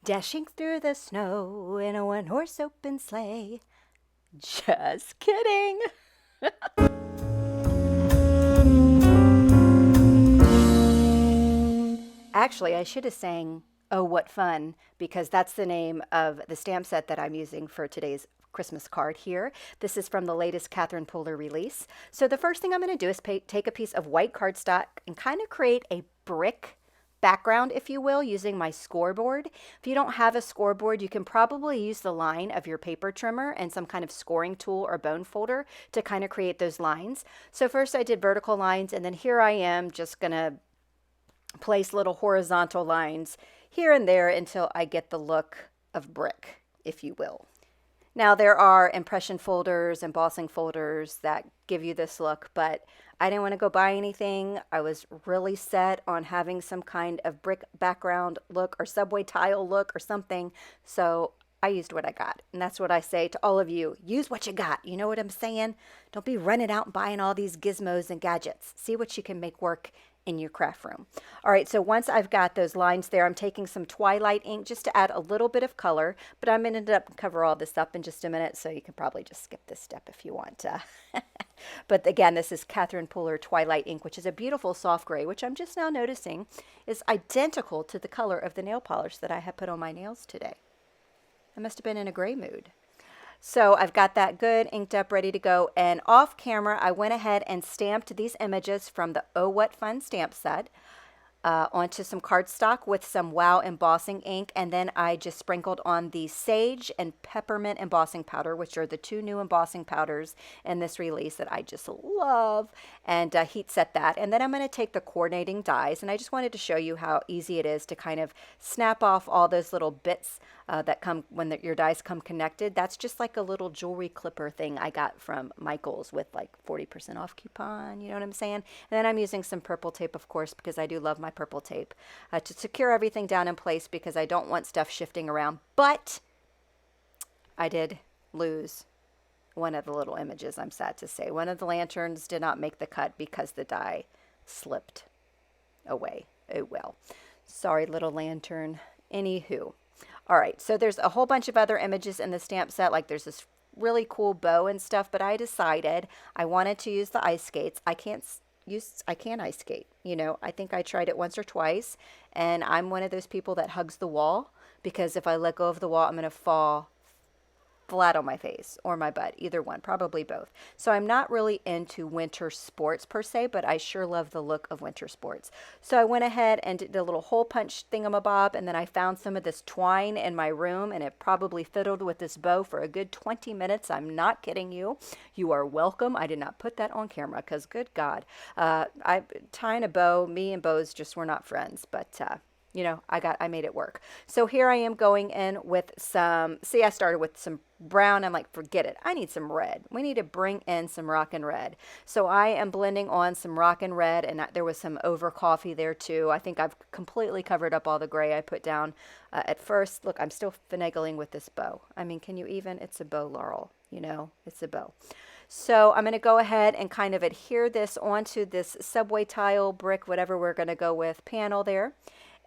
Dashing through the snow in a one-horse open sleigh. Just kidding. Actually, I should have sang "Oh, What Fun," because that's the name of the stamp set that I'm using for today's Christmas card here. This is from the latest Catherine Pooler release. So the first thing I'm going to do is take a piece of white cardstock and kind of create a brick background, if you will, using my scoreboard. If you don't have a scoreboard, you can probably use the line of your paper trimmer and some kind of scoring tool or bone folder to kind of create those lines. So first I did vertical lines, and then here I am just going to place little horizontal lines here and there until I get the look of brick, if you will. Now there are impression folders, embossing folders that give you this look, but I didn't want to go buy anything. I was really set on having some kind of brick background look or subway tile look or something, so I used what I got. And that's what I say to all of you. Use what you got. You know what I'm saying? Don't be running out and buying all these gizmos and gadgets. See what you can make work in your craft room. All right, so once I've got those lines there, I'm taking some Twilight ink just to add a little bit of color, but I'm going to end up cover all this up in just a minute, so you can probably just skip this step if you want. But again, this is Catherine Pooler Twilight ink, which is a beautiful soft gray, which I'm just now noticing is identical to the color of the nail polish that I have put on my nails today. I must have been in a gray mood. So I've got that good, inked up, ready to go. And off camera, I went ahead and stamped these images from the Oh What Fun stamp set onto some cardstock with some Wow embossing ink. And then I just sprinkled on the sage and peppermint embossing powder, which are the two new embossing powders in this release that I just love, and heat set that. And then I'm going to take the coordinating dies, and I just wanted to show you how easy it is to kind of snap off all those little bits that come when your dies come connected. That's just like a little jewelry clipper thing I got from Michael's with like 40% off coupon, you know what I'm saying? And then I'm using some purple tape, of course, because I do love my purple tape to secure everything down in place because I don't want stuff shifting around. But I did lose one of the little images, I'm sad to say. One of the lanterns did not make the cut because the die slipped away. Oh well. Sorry, little lantern. Anywho. All right, so there's a whole bunch of other images in the stamp set, like there's this really cool bow and stuff, but I decided I wanted to use the ice skates. I can't ice skate, you know. I think I tried it once or twice, and I'm one of those people that hugs the wall, because if I let go of the wall, I'm going to fall flat on my face or my butt, either one, probably both. So I'm not really into winter sports per se, but I sure love the look of winter sports. So I went ahead and did a little hole punch thingamabob, and then I found some of this twine in my room, and it probably fiddled with this bow for a good 20 minutes. I'm not kidding you. You are welcome. I did not put that on camera because good God, tying a bow, me and bows just were not friends, but you know, I made it work. So here I am going in with some, see, I started with some brown. I'm like, forget it. I need some red. We need to bring in some Rockin red. So I am blending on some Rockin red, and there was some over coffee there too. I think I've completely covered up all the gray I put down at first. Look, I'm still finagling with this bow. I mean, can you even? It's a bow, Laurel. You know, it's a bow. So I'm going to go ahead and kind of adhere this onto this subway tile, brick, whatever we're going to go with, panel there.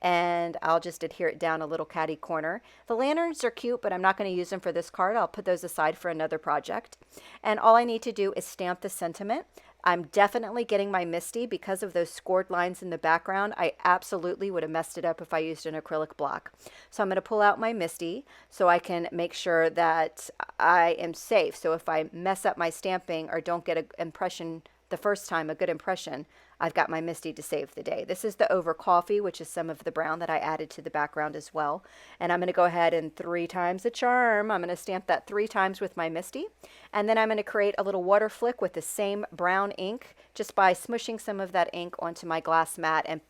And I'll just adhere it down a little catty corner. The lanterns are cute, but I'm not going to use them for this card. I'll put those aside for another project. And all I need to do is stamp the sentiment. I'm definitely getting my MISTI because of those scored lines in the background. I absolutely would have messed it up if I used an acrylic block. So I'm going to pull out my MISTI so I can make sure that I am safe. So if I mess up my stamping or don't get an impression the first time, a good impression, I've got my MISTI to save the day. This is the over coffee, which is some of the brown that I added to the background as well. And I'm going to go ahead and 3 times the charm. I'm going to stamp that 3 times with my MISTI. And then I'm going to create a little water flick with the same brown ink just by smushing some of that ink onto my glass mat and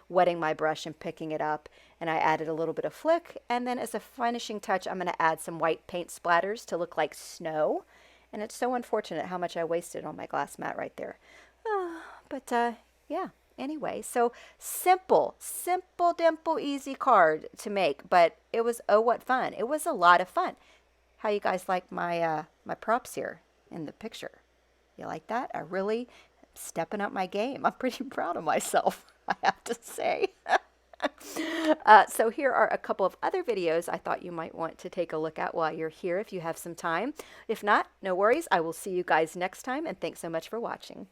wetting my brush and picking it up. And I added a little bit of flick. And then as a finishing touch, I'm going to add some white paint splatters to look like snow. And it's so unfortunate how much I wasted on my glass mat right there. But yeah, anyway, so simple, dimple, easy card to make, but it was, oh, what fun. It was a lot of fun. How you guys like my my props here in the picture? You like that? I really am stepping up my game. I'm pretty proud of myself, I have to say. So here are a couple of other videos I thought you might want to take a look at while you're here if you have some time. If not, no worries. I will see you guys next time, and thanks so much for watching.